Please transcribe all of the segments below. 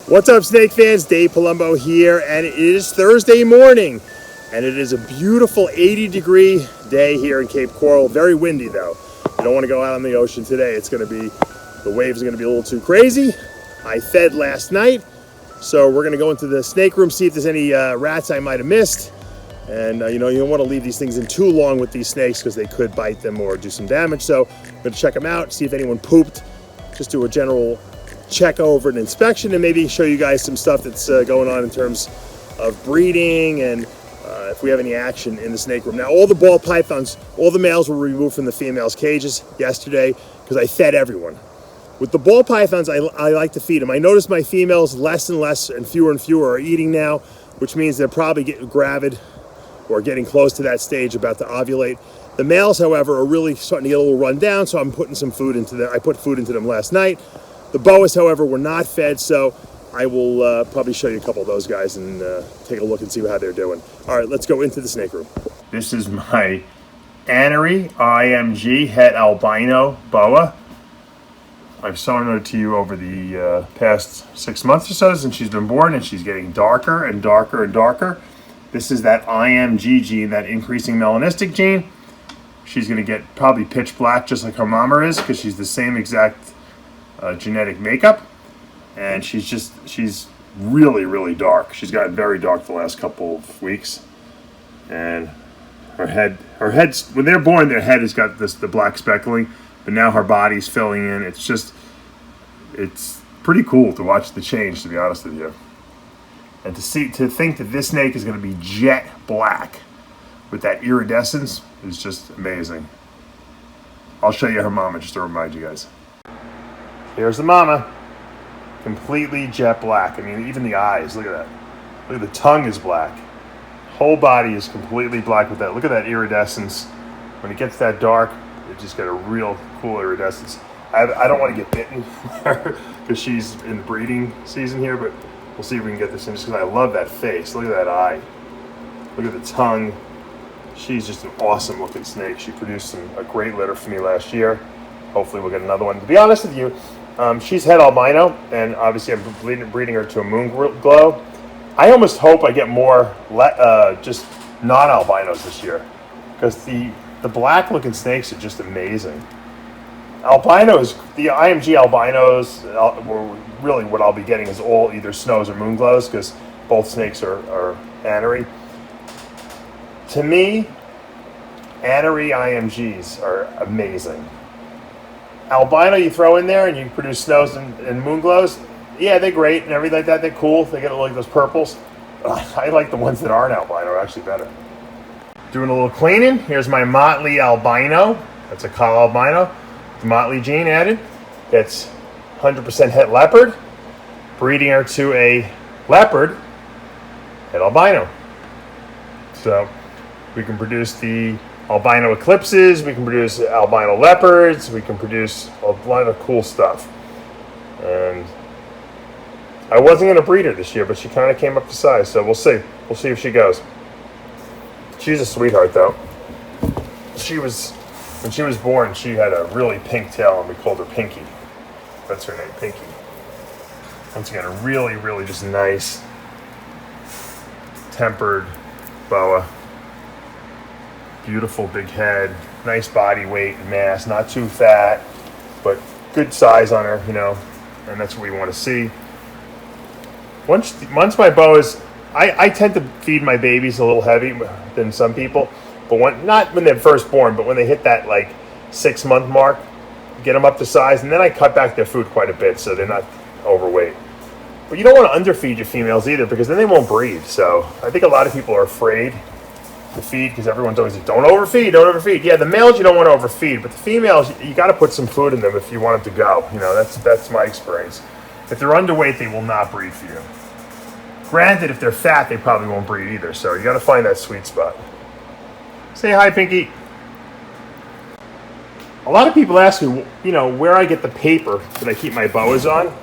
What's up, snake fans? Dave Palumbo here, and it is Thursday morning, and it is a beautiful 80-degree day here in Cape Coral. Very windy, though. You don't want to go out on the ocean today. The waves are going to be a little too crazy. I fed last night, so we're going to go into the snake room, see if there's any rats I might have missed. And you don't want to leave these things in too long with these snakes because they could bite them or do some damage. So I'm going to check them out, see if anyone pooped, just do a general check over an inspection, and maybe show you guys some stuff that's going on in terms of breeding and if we have any action in the snake room. Now, all the ball pythons, all the males were removed from the females' cages yesterday because I fed everyone. With the ball pythons, I like to feed them. I notice my females less and less and fewer are eating now, which means they're probably getting gravid or getting close to that stage, about to ovulate. The males, however, are really starting to get a little run down, so I'm putting some food into them. I put food into them last night. The Boas, however, were not fed, so I will probably show you a couple of those guys and take a look and see how they're doing. All right, let's go into the snake room. This is my IMG het albino boa. I've shown her to you over the past 6 months or so since she's been born, and she's getting darker and darker and darker. This is that IMG gene, that increasing melanistic gene. She's going to get probably pitch black just like her mama is, because she's the same exact genetic makeup, and she's really dark. She's gotten very dark the last couple of weeks, and her head's, when they're born, their head has got the black speckling, but now her body's filling in. It's pretty cool to watch the change, to be honest with you, and to think that this snake is going to be jet black with that iridescence is just amazing. I'll show you her mama just to remind you guys. Here's the mama, completely jet black. I mean, even the eyes, look at that. Look at the tongue is black. Whole body is completely black with that. Look at that iridescence. When it gets that dark, it just got a real cool iridescence. I don't want to get bitten because she's in the breeding season here, but we'll see if we can get this in just because I love that face. Look at that eye. Look at the tongue. She's just an awesome looking snake. She produced a great litter for me last year. Hopefully we'll get another one. To be honest with you, she's het albino, and obviously I'm breeding her to a moon glow. I almost hope I get more just non-albinos this year, because the black looking snakes are just amazing. Albinos, the IMG albinos, were really what I'll be getting is all either snows or moon glows, because both snakes are anery. To me, anery IMGs are amazing. Albino you throw in there and you produce snows and moon glows, yeah, they're great and everything like that. They're cool. They get like those purples. I like the ones that aren't albino, are actually better. Doing a little cleaning. Here's my Motley albino. That's a col albino. The Motley gene added. It's 100% het leopard. Breeding her to a leopard het albino. So we can produce the albino eclipses, we can produce albino leopards, we can produce a lot of cool stuff. And I wasn't going to breed her this year, but she kind of came up to size, so we'll see. We'll see if she goes. She's a sweetheart, though. When she was born, she had a really pink tail, and we called her Pinky. That's her name, Pinky. Once again, a really just nice, tempered boa. Beautiful big head, nice body weight and mass, not too fat, but good size on her, and that's what we want to see. Once my boas, I tend to feed my babies a little heavy than some people, but not when they're first born, but when they hit that 6 month mark, get them up to size, and then I cut back their food quite a bit so they're not overweight. But you don't want to underfeed your females either, because then they won't breed. So I think a lot of people are afraid to feed because everyone's always like, don't overfeed. Yeah, the males you don't want to overfeed, but the females, you got to put some food in them if you want them to go. That's my experience. If they're underweight, they will not breed for you. Granted, if they're fat, they probably won't breed either. So you got to find that sweet spot. Say hi, Pinky. A lot of people ask me, where I get the paper that I keep my boas on,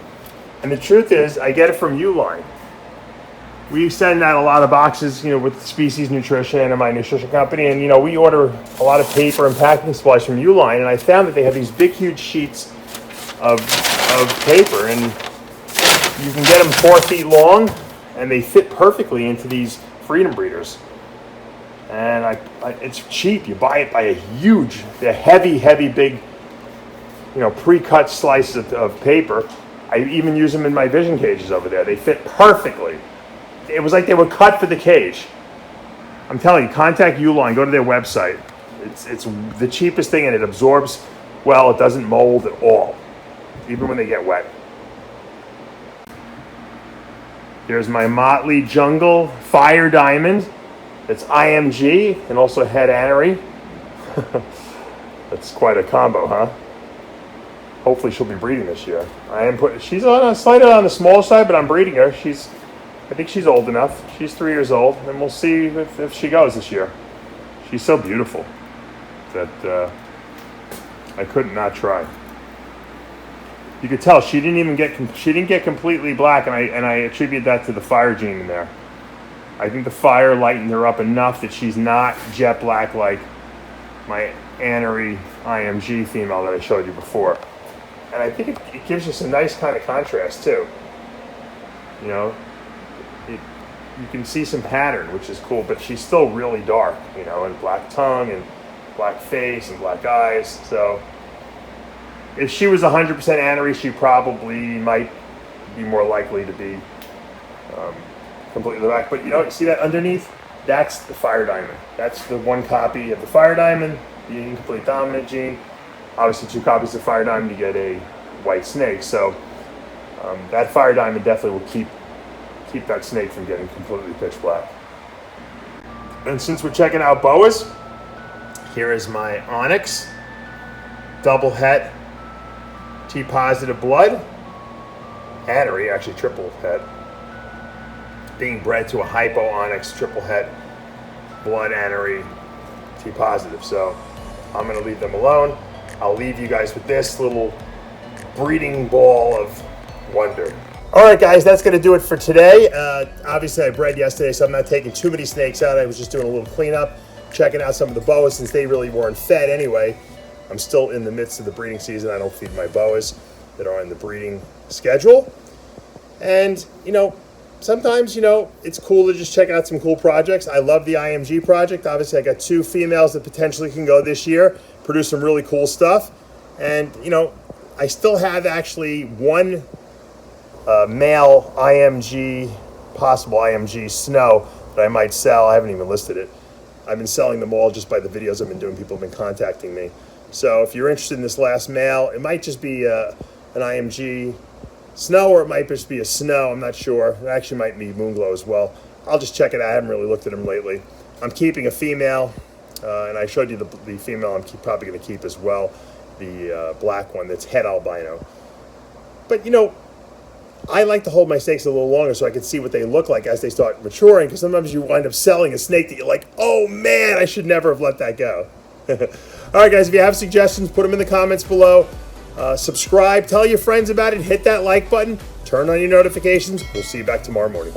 and the truth is, I get it from Uline. We send out a lot of boxes, with Species Nutrition and my nutrition company, and we order a lot of paper and packing supplies from Uline, and I found that they have these big, huge sheets of paper, and You can get them 4 feet long, and they fit perfectly into these freedom breeders. And it's cheap. You buy it by a heavy, big, pre-cut slices of paper. I even use them in my vision cages over there. They fit perfectly. It was like they were cut for the cage. I'm telling you, contact Uline. Go to their website. It's the cheapest thing, and it absorbs well. It doesn't mold at all, even when they get wet. Here's my Motley Jungle Fire Diamond. It's IMG and also head anery. That's quite a combo, huh? Hopefully she'll be breeding this year. She's slightly on the small side, but I'm breeding her. I think she's old enough. She's 3 years old, and we'll see if she goes this year. She's so beautiful that I couldn't not try. You could tell she didn't get completely black, and I attribute that to the fire gene in there. I think the fire lightened her up enough that she's not jet black like my anery IMG female that I showed you before. And I think it gives you some nice kind of contrast too. You can see some pattern, which is cool, but she's still really dark, and black tongue and black face and black eyes. So if she was 100% anery, she probably might be more likely to be completely black. But you see that underneath? That's the fire diamond. That's the one copy of the fire diamond, the incomplete dominant gene. Obviously 2 copies of fire diamond, you get a white snake. So that fire diamond definitely will keep that snake from getting completely pitch black. And since we're checking out Boas, here is my Onyx double het T positive blood, anery, actually triple het, being bred to a hypo Onyx triple het blood anery T positive. So I'm going to leave them alone. I'll leave you guys with this little breeding ball of wonder. All right, guys, that's going to do it for today. Obviously, I bred yesterday, so I'm not taking too many snakes out. I was just doing a little cleanup, checking out some of the boas since they really weren't fed anyway. I'm still in the midst of the breeding season. I don't feed my boas that are on the breeding schedule. And, sometimes, it's cool to just check out some cool projects. I love the IMG project. Obviously, I got 2 females that potentially can go this year, produce some really cool stuff. And, I still have actually 1 male IMG, possible IMG snow that I might sell. I haven't even listed it. I've been selling them all just by the videos I've been doing. People have been contacting me. So if you're interested in this last male, it might just be an IMG snow, or it might just be a snow. I'm not sure. It actually might be Moonglow as well. I'll just check it out. I haven't really looked at them lately. I'm keeping a female, and I showed you the female I'm probably going to keep as well, the black one that's head albino. But, I like to hold my snakes a little longer so I can see what they look like as they start maturing, because sometimes you wind up selling a snake that you're like, oh man, I should never have let that go. All right, guys, if you have suggestions, put them in the comments below. Subscribe, tell your friends about it, hit that like button, turn on your notifications. We'll see you back tomorrow morning.